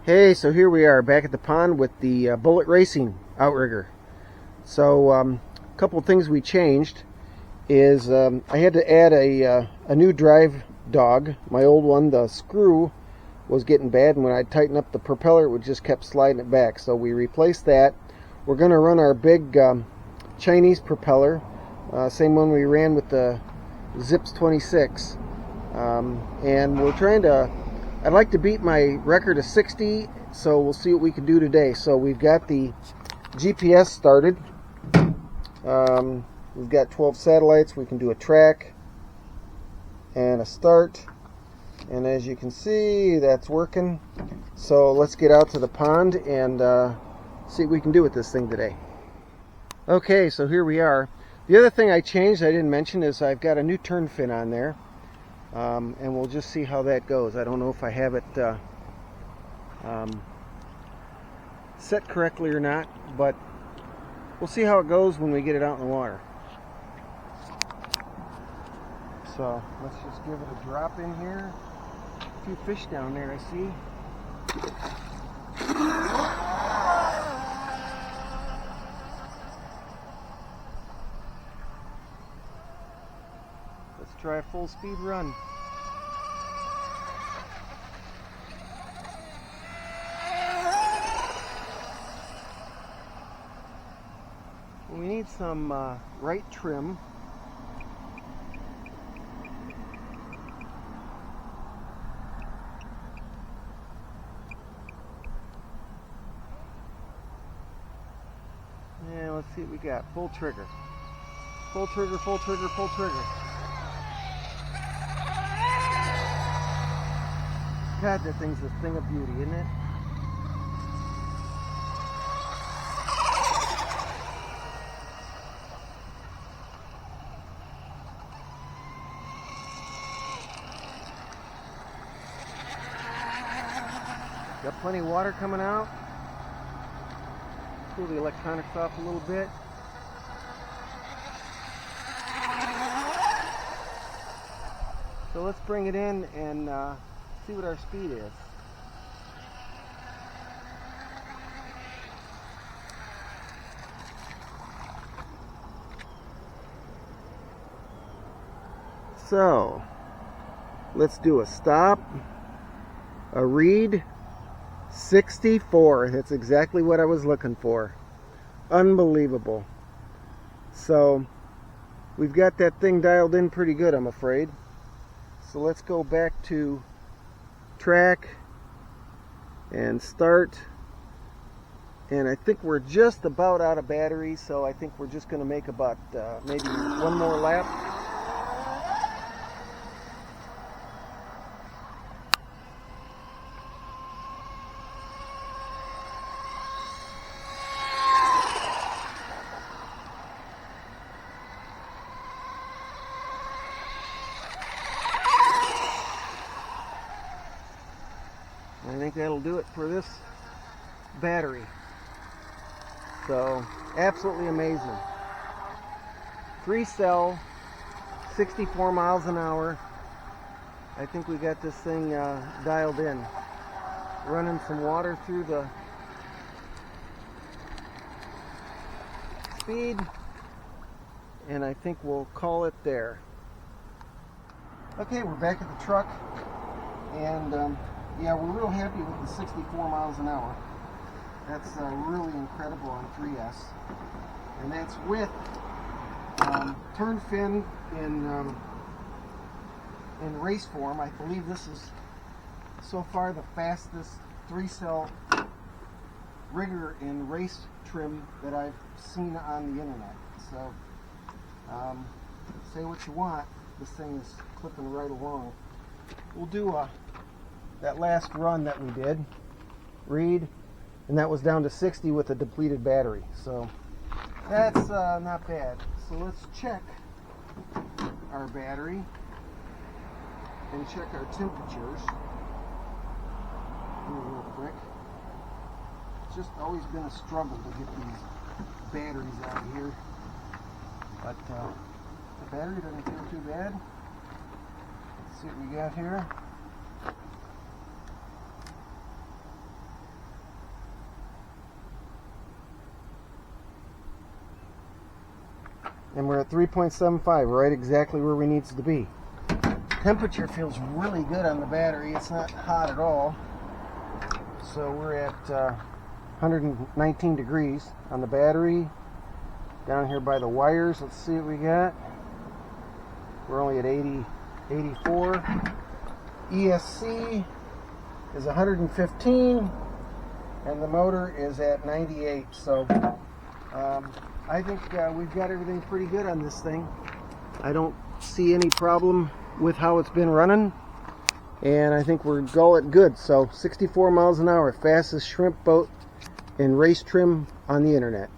Hey, so here we are back at the pond with the Bullet Racing Outrigger. So a couple of things we changed is I had to add a new drive dog. My old one, the screw, was getting bad, and when I tightened up the propeller, it would just kept sliding it back. So we replaced that. We're going to run our big Chinese propeller, same one we ran with the Zips 26, and we're trying to. I'd like to beat my record of 60, so we'll see what we can do today. So we've got the GPS started. We've got 12 satellites. We can do a track and a start. And as you can see, that's working. So let's get out to the pond and see what we can do with this thing today. Okay, so here we are. The other thing I changed, I didn't mention, is I've got a new turn fin on there. And we'll just see how that goes. I don't know if I have it set correctly or not, but we'll see how it goes when we get it out in the water. So let's just give it a drop in here. A few fish down there, I see. Let's try a full speed run. We need some right trim. Yeah, let's see what we got. Full trigger. Full trigger, full trigger, full trigger. God, that thing's a thing of beauty, isn't it? Got plenty of water coming out. Cool the electronics off a little bit. So let's bring it in and see what our speed is. So let's do a stop, a read, 64. That's exactly what I was looking for. Unbelievable. So we've got that thing dialed in pretty good, I'm afraid. So let's go back to track and start. And I think we're just about out of battery, so I think we're just going to make about maybe one more lap. I think that'll do it for this battery. So, absolutely amazing. 3-cell, 64 miles an hour. I think we got this thing dialed in. Running some water through the speed, and I think we'll call it there. Okay, we're back at the truck, and yeah, we're real happy with the 64 miles an hour. That's really incredible on 3S. And that's with turn fin in race form. I believe this is so far the fastest 3-cell rigger in race trim that I've seen on the internet. So say what you want, this thing is clipping right along. We'll do that last run that we did, read, and that was down to 60 with a depleted battery. So that's not bad. So let's check our battery and check our temperatures here real quick. It's just always been a struggle to get these batteries out of here, but the battery doesn't feel too bad. Let's see what we got here. and we're at 3.75, right exactly where we need to be. Temperature feels really good on the battery. It's not hot at all. So we're at 119 degrees on the battery. Down here by the wires, let's see what we got. We're only at 84. ESC is 115, and the motor is at 98. So I think we've got everything pretty good on this thing. I don't see any problem with how it's been running, and I think we're gullet good. So 64 miles an hour, fastest shrimp boat in race trim on the internet.